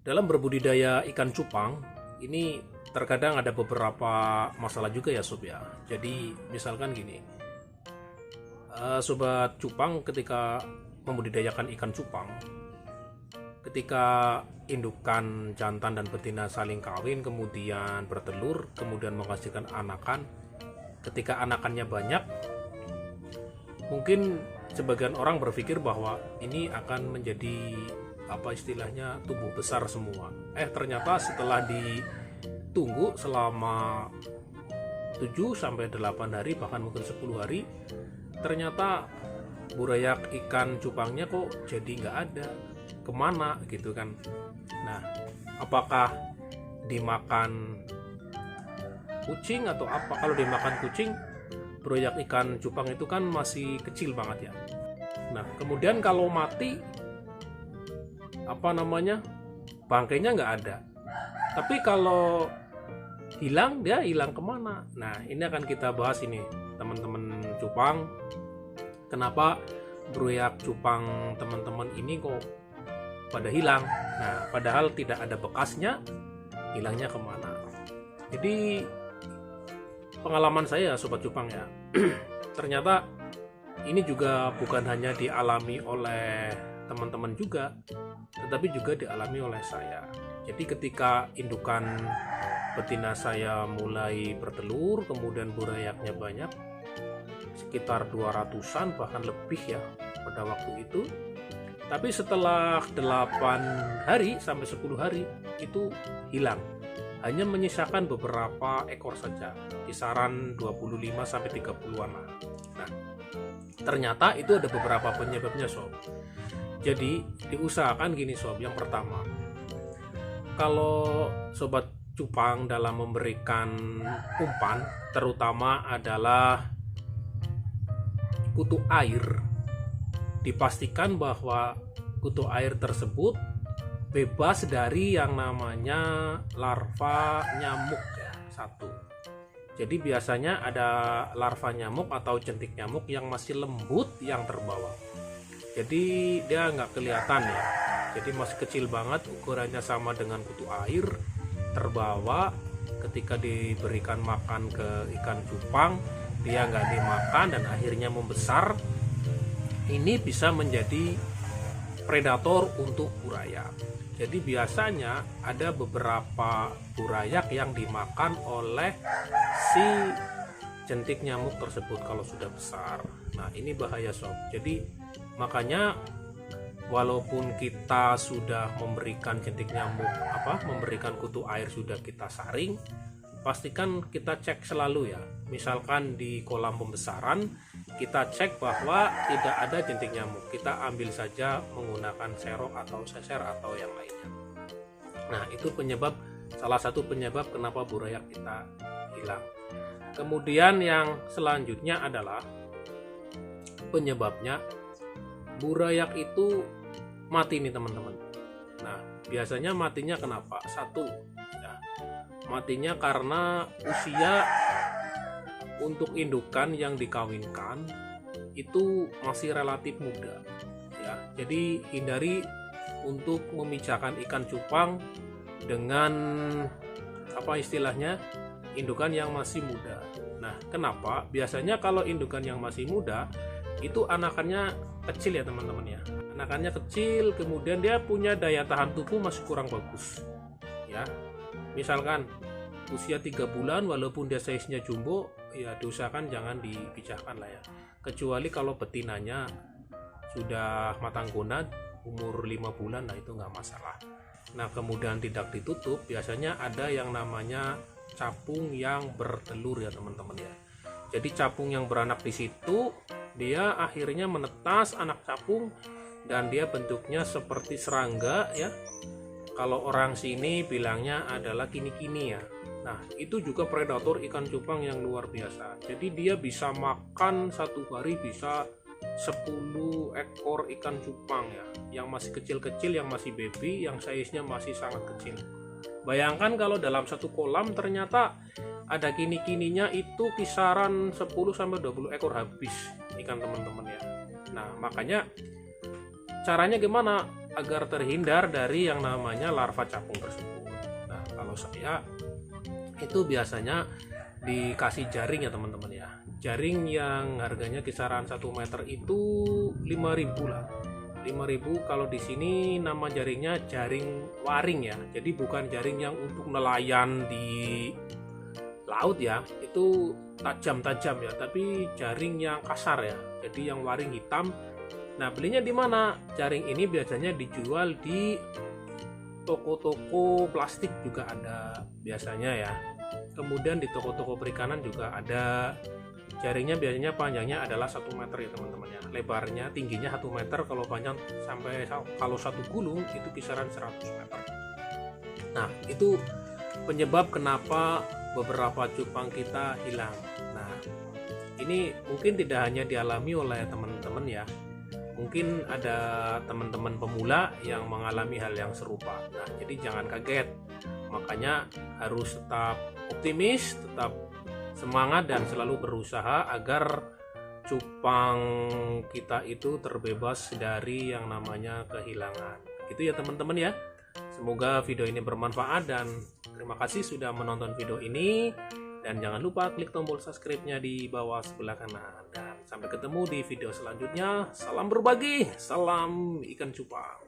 Dalam berbudidaya ikan cupang, ini terkadang ada beberapa masalah juga ya Sob ya. Jadi misalkan gini, Sobat cupang ketika membudidayakan ikan cupang, ketika indukan jantan dan betina saling kawin, kemudian bertelur, kemudian menghasilkan anakan, ketika anakannya banyak, mungkin sebagian orang berpikir bahwa ini akan menjadi apa istilahnya tumbuh besar semua. Ternyata setelah ditunggu selama 7 sampai 8 hari bahkan mungkin 10 hari, ternyata burayak ikan cupangnya kok jadi nggak ada, kemana gitu kan. Nah, apakah dimakan kucing atau apa? Kalau dimakan kucing, burayak ikan cupang itu kan masih kecil banget ya. Nah, kemudian kalau mati, bangkainya nggak ada. Tapi kalau hilang, dia hilang kemana? Nah, ini akan kita bahas ini, teman-teman cupang. Kenapa burayak cupang teman-teman ini kok pada hilang? Nah, padahal tidak ada bekasnya, hilangnya kemana? Jadi pengalaman saya Sobat Cupang ya, ternyata ini juga bukan hanya dialami oleh teman-teman juga, tetapi juga dialami oleh saya. Jadi ketika indukan betina saya mulai bertelur, kemudian burayaknya banyak, sekitar 200-an bahkan lebih ya pada waktu itu. Tapi setelah 8 hari sampai 10 hari itu hilang. Hanya menyisakan beberapa ekor saja, kisaran 25 sampai 30-an lah. Nah, ternyata itu ada beberapa penyebabnya Sob. Jadi diusahakan gini Sob, yang pertama, kalau Sobat Cupang dalam memberikan umpan, terutama adalah kutu air, dipastikan bahwa kutu air tersebut bebas dari yang namanya larva nyamuk ya, satu. Jadi biasanya ada larva nyamuk atau jentik nyamuk yang masih lembut yang terbawa. Jadi dia nggak kelihatan ya. Jadi masih kecil banget, ukurannya sama dengan kutu air, terbawa. Ketika diberikan makan ke ikan cupang, dia nggak dimakan dan akhirnya membesar. Ini bisa menjadi predator untuk burayak. Jadi biasanya ada beberapa burayak yang dimakan oleh si jentik nyamuk tersebut kalau sudah besar. Nah, ini bahaya Sob. Jadi makanya walaupun kita sudah memberikan jentik nyamuk, memberikan kutu air sudah kita saring, pastikan kita cek selalu ya. Misalkan di kolam pembesaran kita cek bahwa tidak ada jentik nyamuk, kita ambil saja menggunakan serok atau seser atau yang lainnya. Nah, itu salah satu penyebab kenapa burayak kita hilang. Kemudian yang selanjutnya adalah penyebabnya burayak itu mati nih teman-teman. Nah, biasanya matinya kenapa? Satu ya, matinya karena usia untuk indukan yang dikawinkan itu masih relatif muda ya. Jadi hindari untuk memisahkan ikan cupang dengan indukan yang masih muda. Nah, kenapa? Biasanya kalau indukan yang masih muda itu anakannya kecil ya teman-teman ya. Anakannya kecil, kemudian dia punya daya tahan tubuh masih kurang bagus ya. Misalkan usia 3 bulan walaupun dia size-nya jumbo, ya diusahakan jangan dipijahkan lah ya. Kecuali kalau betinanya sudah matang gonad umur 5 bulan, nah itu nggak masalah. Nah, kemudian tidak ditutup, biasanya ada yang namanya capung yang bertelur ya teman-teman ya. Jadi capung yang beranak di situ, dia akhirnya menetas anak capung dan dia bentuknya seperti serangga ya. Kalau orang sini bilangnya adalah kini-kini ya. Nah, itu juga predator ikan cupang yang luar biasa. Jadi dia bisa makan satu hari bisa 10 ekor ikan cupang ya, yang masih kecil-kecil, yang masih baby, yang size-nya masih sangat kecil. Bayangkan kalau dalam satu kolam ternyata ada kini-kininya itu kisaran 10-20 ekor habis ikan teman-teman ya. Nah, makanya caranya gimana agar terhindar dari yang namanya larva capung tersebut. Nah, kalau saya itu biasanya dikasih jaring ya teman-teman ya. Jaring yang harganya kisaran 1 meter itu 5.000 lah. 5.000. Kalau di sini nama jaringnya jaring waring ya. Jadi bukan jaring yang untuk nelayan di laut ya. Itu tajam-tajam ya, tapi jaring yang kasar ya. Jadi yang waring hitam. Nah, belinya di mana? Jaring ini biasanya dijual di toko-toko plastik juga ada biasanya ya. Kemudian di toko-toko perikanan juga ada. Jaringnya biasanya panjangnya adalah 1 meter ya teman-teman ya. Lebarnya tingginya 1 meter, kalau panjang sampai kalau satu gulung itu kisaran 100 meter. Nah, itu penyebab kenapa beberapa cupang kita hilang. Nah, ini mungkin tidak hanya dialami oleh teman-teman ya. Mungkin ada teman-teman pemula yang mengalami hal yang serupa. Nah, jadi jangan kaget. Makanya harus tetap optimis, tetap semangat dan selalu berusaha agar cupang kita itu terbebas dari yang namanya kehilangan. Gitu ya teman-teman ya. Semoga video ini bermanfaat dan terima kasih sudah menonton video ini. Dan jangan lupa klik tombol subscribe-nya di bawah sebelah kanan. Dan sampai ketemu di video selanjutnya. Salam berbagi, salam ikan cupang.